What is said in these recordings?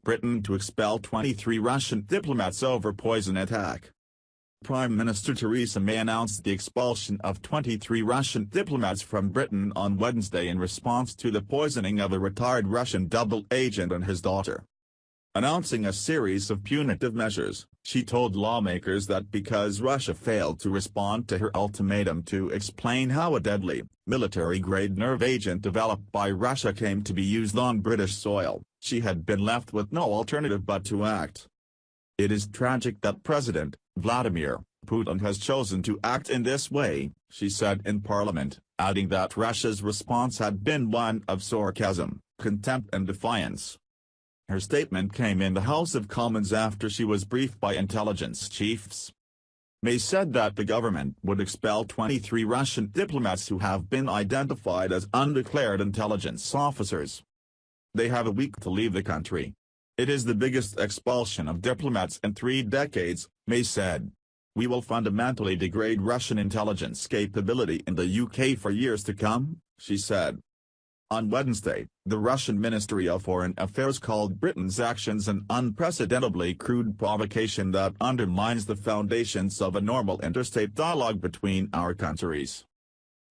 Britain to expel 23 Russian diplomats over poison attack. Prime Minister Theresa May announced the expulsion of 23 Russian diplomats from Britain on Wednesday in response to the poisoning of a retired Russian double agent and his daughter. Announcing a series of punitive measures, she told lawmakers that because Russia failed to respond to her ultimatum to explain how a deadly, military-grade nerve agent developed by Russia came to be used on British soil, she had been left with no alternative but to act. It is tragic that President Vladimir Putin has chosen to act in this way, she said in Parliament, adding that Russia's response had been one of sarcasm, contempt and defiance. Her statement came in the House of Commons after she was briefed by intelligence chiefs. May said that the government would expel 23 Russian diplomats who have been identified as undeclared intelligence officers. They have a week to leave the country. It is the biggest expulsion of diplomats in 3 decades, May said. We will fundamentally degrade Russian intelligence capability in the UK for years to come, she said. On Wednesday, the Russian Ministry of Foreign Affairs called Britain's actions an unprecedentedly crude provocation that undermines the foundations of a normal interstate dialogue between our countries.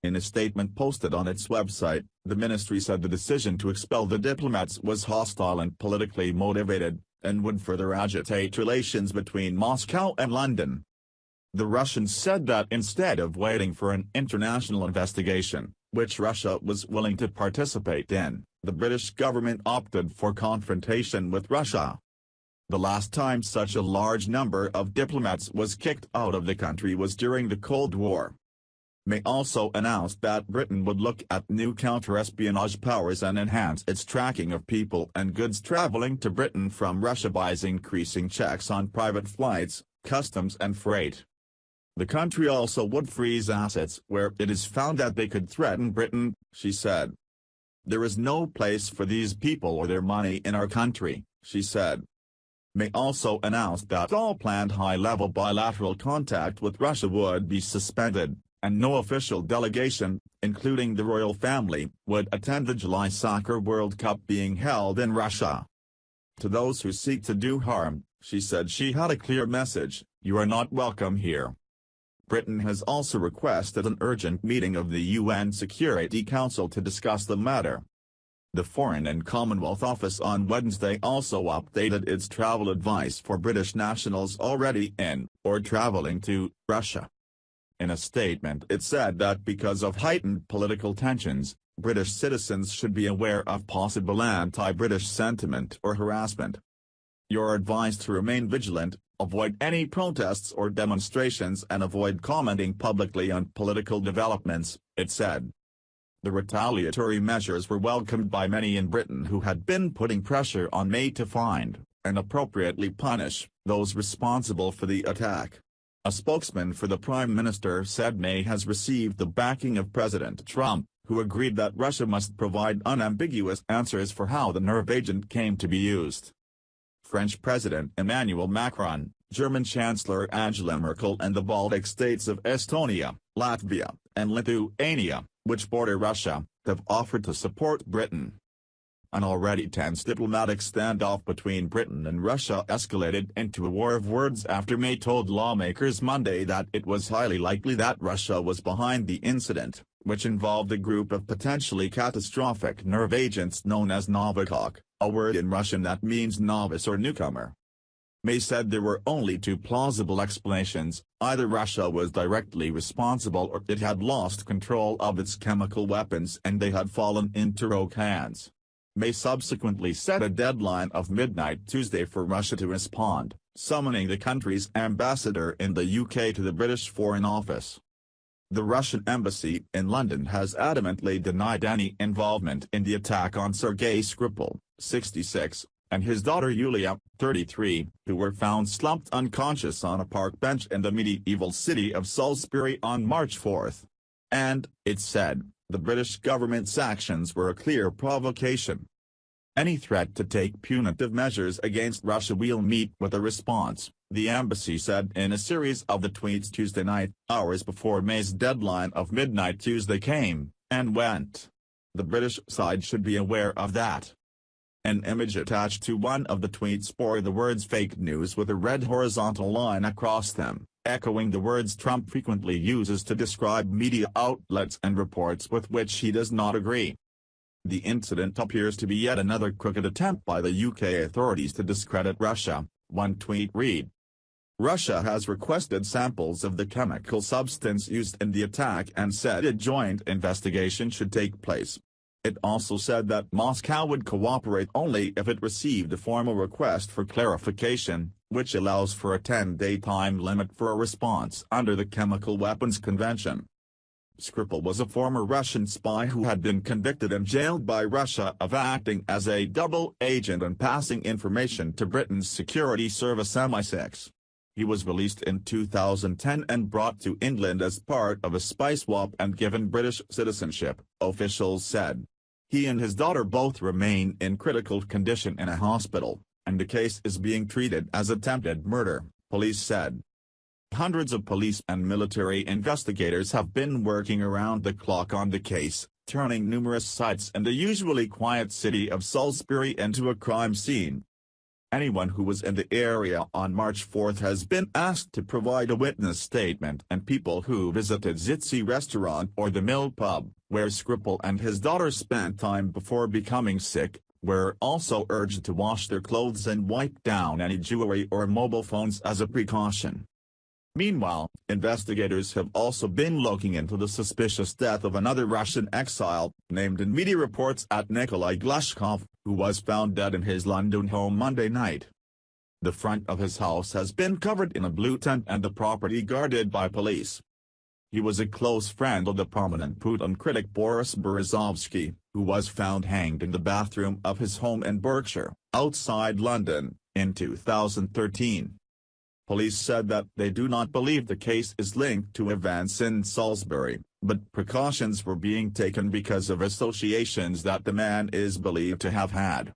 In a statement posted on its website, the ministry said the decision to expel the diplomats was hostile and politically motivated, and would further agitate relations between Moscow and London. The Russians said that instead of waiting for an international investigation, which Russia was willing to participate in, the British government opted for confrontation with Russia. The last time such a large number of diplomats was kicked out of the country was during the Cold War. May also announced that Britain would look at new counter-espionage powers and enhance its tracking of people and goods traveling to Britain from Russia by increasing checks on private flights, customs and freight. The country also would freeze assets where it is found that they could threaten Britain, she said. There is no place for these people or their money in our country, she said. May also announced that all planned high-level bilateral contact with Russia would be suspended, and no official delegation, including the royal family, would attend the July Soccer World Cup being held in Russia. To those who seek to do harm, she said she had a clear message: you are not welcome here. Britain has also requested an urgent meeting of the UN Security Council to discuss the matter. The Foreign and Commonwealth Office on Wednesday also updated its travel advice for British nationals already in, or travelling to, Russia. In a statement it said that because of heightened political tensions, British citizens should be aware of possible anti-British sentiment or harassment. You're advised to remain vigilant, avoid any protests or demonstrations and avoid commenting publicly on political developments, it said. The retaliatory measures were welcomed by many in Britain who had been putting pressure on May to find, and appropriately punish, those responsible for the attack. A spokesman for the Prime Minister said May has received the backing of President Trump, who agreed that Russia must provide unambiguous answers for how the nerve agent came to be used. French President Emmanuel Macron, German Chancellor Angela Merkel and the Baltic states of Estonia, Latvia, and Lithuania, which border Russia, have offered to support Britain. An already tense diplomatic standoff between Britain and Russia escalated into a war of words after May told lawmakers Monday that it was highly likely that Russia was behind the incident, which involved a group of potentially catastrophic nerve agents known as Novikok, a word in Russian that means novice or newcomer. May said there were only 2 plausible explanations: either Russia was directly responsible or it had lost control of its chemical weapons and they had fallen into rogue hands. May subsequently set a deadline of midnight Tuesday for Russia to respond, summoning the country's ambassador in the UK to the British Foreign Office. The Russian embassy in London has adamantly denied any involvement in the attack on Sergei Skripal, 66, and his daughter Yulia, 33, who were found slumped unconscious on a park bench in the medieval city of Salisbury on March 4. And, it said, the British government's actions were a clear provocation. Any threat to take punitive measures against Russia will meet with a response, the embassy said in a series of the tweets Tuesday night, hours before May's deadline of midnight Tuesday came and went. The British side should be aware of that. An image attached to one of the tweets bore the words "fake news" with a red horizontal line across them, echoing the words Trump frequently uses to describe media outlets and reports with which he does not agree. The incident appears to be yet another crooked attempt by the UK authorities to discredit Russia, one tweet read. Russia has requested samples of the chemical substance used in the attack and said a joint investigation should take place. It also said that Moscow would cooperate only if it received a formal request for clarification, which allows for a 10-day time limit for a response under the Chemical Weapons Convention. Skripal was a former Russian spy who had been convicted and jailed by Russia of acting as a double agent and passing information to Britain's security service MI6. He was released in 2010 and brought to England as part of a spy swap and given British citizenship, officials said. He and his daughter both remain in critical condition in a hospital, and the case is being treated as attempted murder, police said. Hundreds of police and military investigators have been working around the clock on the case, turning numerous sites in the usually quiet city of Salisbury into a crime scene. Anyone who was in the area on March 4 has been asked to provide a witness statement, and people who visited Zitsy restaurant or the Mill pub, where Skripal and his daughter spent time before becoming sick, were also urged to wash their clothes and wipe down any jewelry or mobile phones as a precaution. Meanwhile, investigators have also been looking into the suspicious death of another Russian exile, named in media reports as Nikolai Glushkov, who was found dead in his London home Monday night. The front of his house has been covered in a blue tent and the property guarded by police. He was a close friend of the prominent Putin critic Boris Berezovsky, who was found hanged in the bathroom of his home in Berkshire, outside London, in 2013. Police said that they do not believe the case is linked to events in Salisbury, but precautions were being taken because of associations that the man is believed to have had.